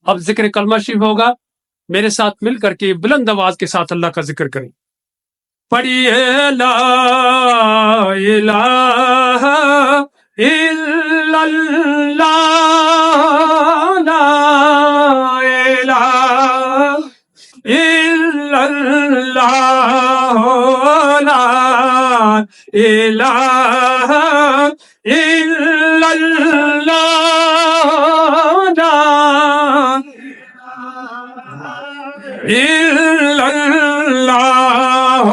اب ذکر کلمہ شریف ہوگا، میرے ساتھ مل کر کے بلند آواز کے ساتھ اللہ کا ذکر کریں. پڑھیے لا الہ الا اللہ، لا الہ الا اللہ، لا الہ الا اللہ، لا الا اللہ، لا الہ الا اللہ،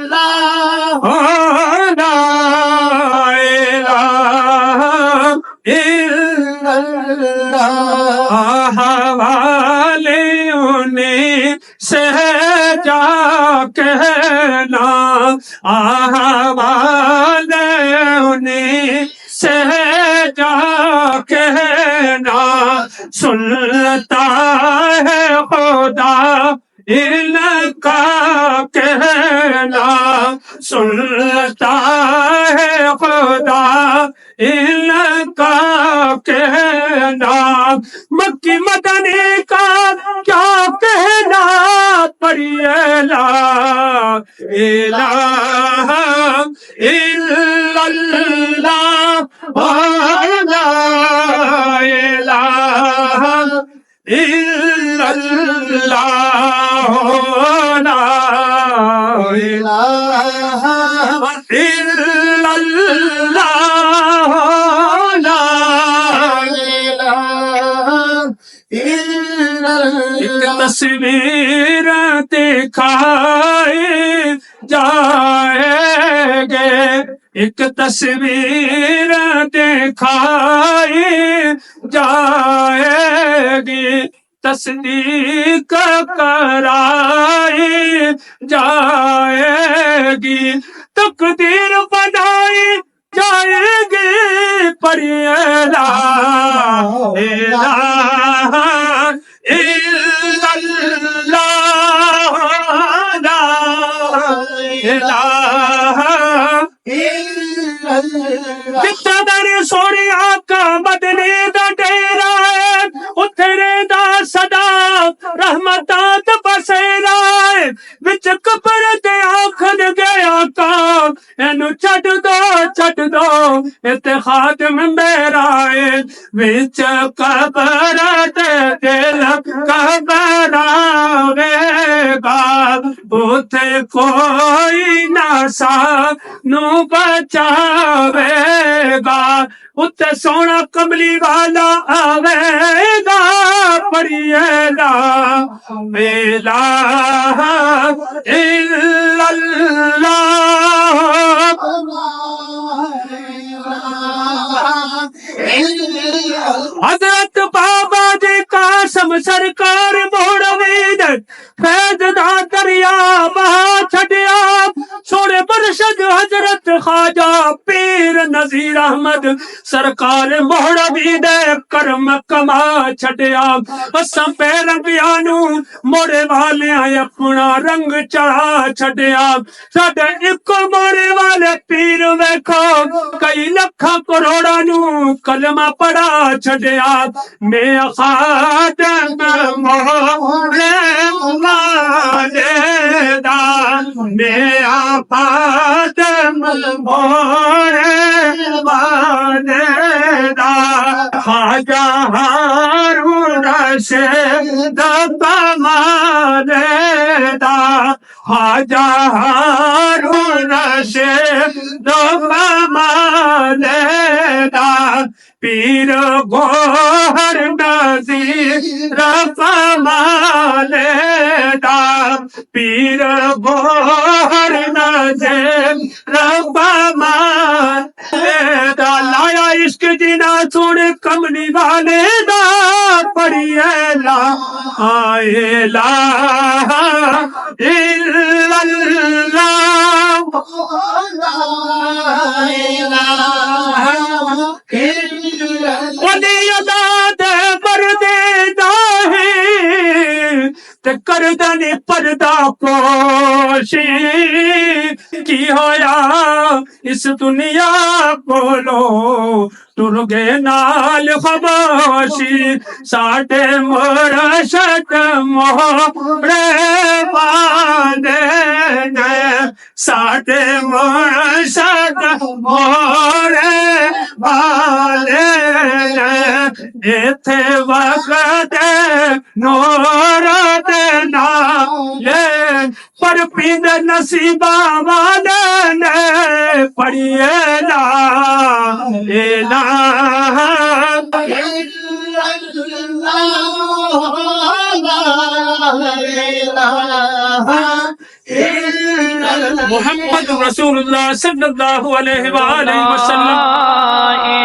لا الہ الا اللہ. حوالے انہیں سے جا کہنا، حوالے انہیں سے جا کہنا، سنتا ہے خدا ان کا کہنا، سنتا ہے خدا ان کا کہنا. مکی مدنی کا کیا کہنا، پڑھیے لا الہ الا اللہ، لا الہ الا اللہ، لا الہ الا اللہ، لا الہ الا اللہ. ایک تصویر دکھائی جائے گے، ایک تصویر دکھائی جائے گی، تصدیق کرائی جائے گی، تقدیر بنائی جائے گی. پڑھیے لا الہ الا اللہ، لا الہ الا اللہ. جتھے در سونی آقا مدنی دا ڈیرا ہے، اتھے دا صدا رحمتاں دا بسیرا ہے. وچ قبر تے آکھن گے آقا اینو چھڈ دو اتے خادم میرا ہے. وچ قبر تے دل گھبراوے گا، اتھے کوئی نہ سانو بچاوے گا، اتھے سونا کملی والا آوے گا. پڑھیے لا الہ الا اللہ، حضرت بابا جی قاسم سرکار موڑوید فیض دا دریا بہا چھڈیا. سونے مرشد حضرت خواجہ پیر نذیر احمد سرکار موڑوید کرم کما چھڈیا. اساں بے رنگیاں نو موڑے والیاں اپنا رنگ چڑھا چھڈیا. ساڈے ایک موڑے والے پیر ویکھو کئی لکھاں کروڑاں نو کلمہ پڑھا چھڈیا. میں خادم موڑے والے دا، میں خادم موڑے والے دا، خواجہ ہارون رشید کمالے دا، خواجہ ہارون رشید کمالے دا. پیر گوہر نذیر کمالے دا، پیر گوہر نذیر کمالے دا. لایا عشق جنا سونے کملی والے دا. پڑھیے لا الہ الا اللہ، ولی اللہ دے مردے دا ہے تے کر پردہ نی پردہ پوشی کی ہویا اس دنیا کولو ٹر گئے نال خاموشی ساڈے مرشد موڑے والے نے ساڈے مرشد موڑے والے نے ایتھے وقت نور دے نالے پر پیند نصیبہ والے نے پڑھیے لا الہ محمد رسول اللہ صلی اللہ علیہ وآلہ وسلم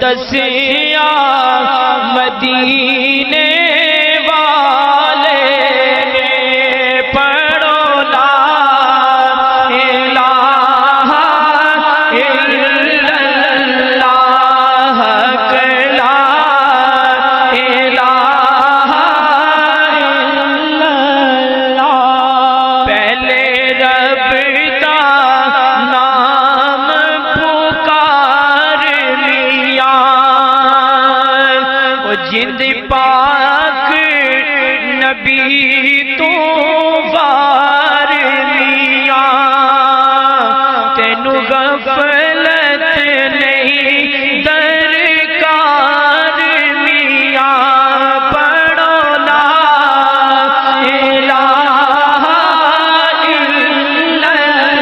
دسیا مدینے والے نے پڑھو لا الہ الا اللہ لا الہ الا اللہ پہلے رب دا نام پکار لیا جند پاک نبی تو وار لیا تینو غفلت نہیں درکار لیا پڑھو لا الہ الا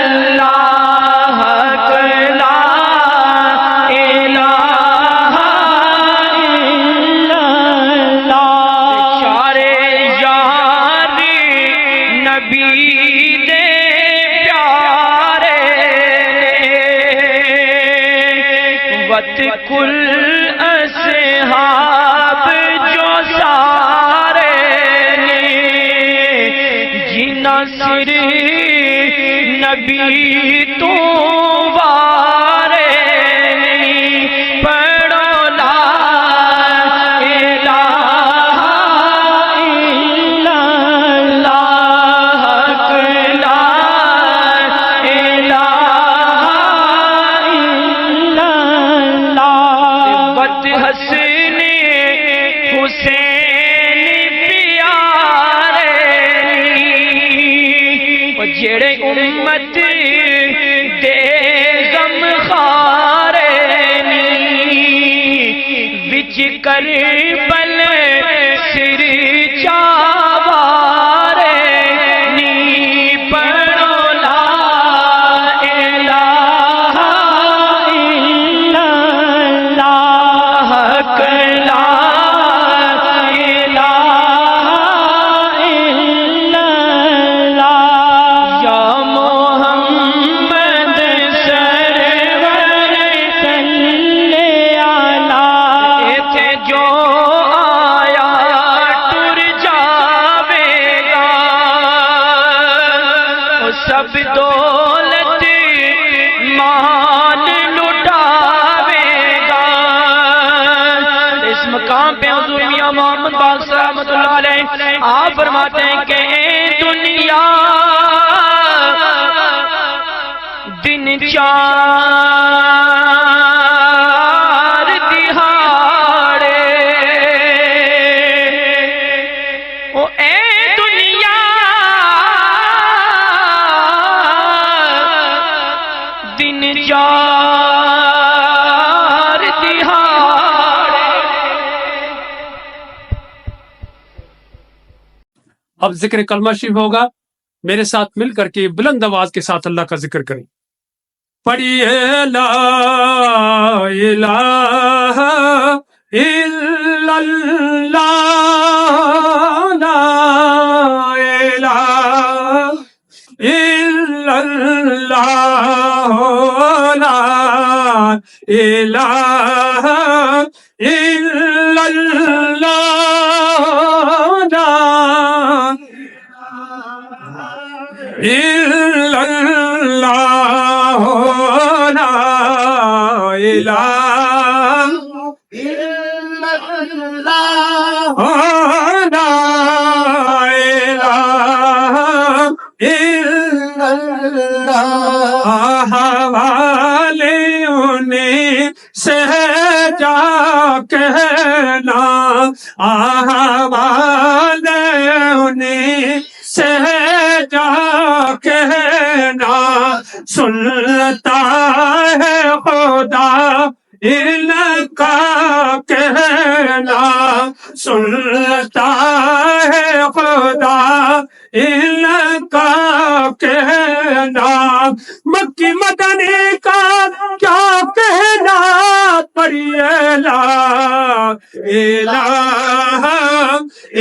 اللہ لا الہ کل اصحاب جو سارے جنا سر نبی تو وارے پڑھو لا الہ الا اللہ لا الہ حسن حسین پیارے جڑے امت دے غم خارے وچ کربل سر چاوارے پڑھو لا الہ الا اللہ لا الہ الا اللہ یا محمد سرور صلی علی ایتھے جو آیا ٹر جاوے گا سب دولت مال لٹاوے گا اس مقام پہ حضور میاں محمد باقر رحمۃ اللہ علیہ آپ فرماتے ہیں کہ اے دنیا دن چار دہاڑے دن چار دہاڑے اب ذکر کلمہ شریف ہوگا، میرے ساتھ مل کر کے بلند آواز کے ساتھ اللہ کا ذکر کریں۔ پڑھیے لا الہ الا اللہ، لا الہ الا اللہ، لا الہ الا اللہ، لا الا اللہ، لا الہ الا اللہ، لا الہ الا اللہ۔ حوالے انہیں سے جا کہنا، حوالے انہیں سے جا کہنا، سنتا ہے خدا ان کا کہنا، سنتا ہے خدا ان کا کہنا۔ مکی مدنی کا کیا کہنا، پڑھیے لا الہ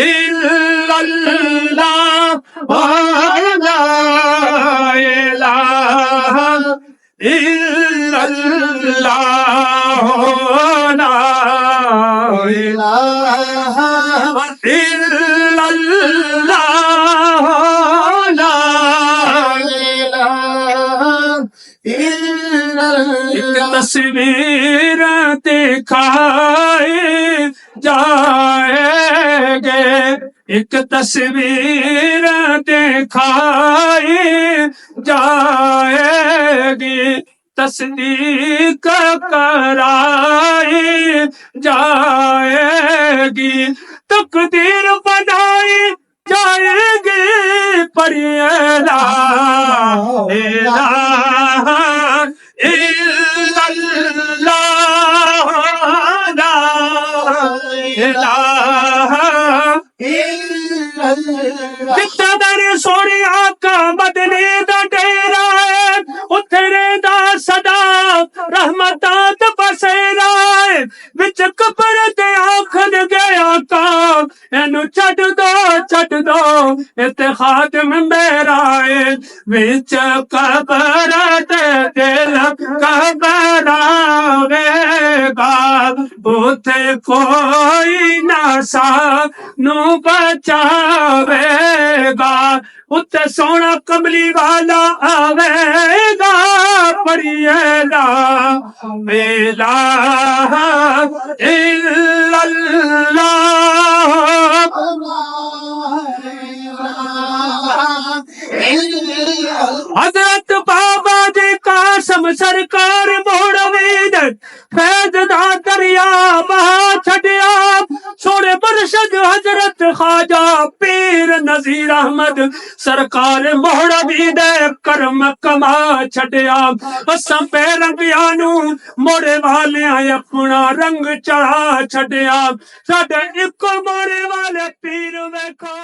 الا اللہ، لا الہ الا اللہ، لا الہ الا اللہ، لا الہ الا اللہ۔ ایک تصویر دکھائی جائے گے، ایک تصویر دکھائی جائے گی، تصدیق کرائی جائے گی، تقدیر بنائی جائے گی، پڑھیے لا الہ الا اللہ، لا الہ الا اللہ۔ جتنا در سونے آقا مدنی دا ڈیرا ہے، اتھرے دا صدا رحمتاں تے بسیرا ہے، وچ قبر تے آکھن گے آقا اینو چھڈ دو اتے خاتم میرا ہے، وچ قبر تے دل گھبراوے گا، اتھے کوئی نہ سانو بچاوے گا، اتھے سونا کملی والا آوے گا، پڑھیے لا الہ الا اللہ، حضرت بابا جی قاسم سرکار موڑوی دے فیض دا دریا بہا چھڈیا، سونے مرشد حضرت خواجہ پیر نذیر احمد سرکار موڑوی دے کرم کما چھڈیا، اساں پہ رنگیاں نو موڑے والیاں اپنا رنگ چڑھا چھڈیا، ساڈے اک موڑے والے پیر ویکھو۔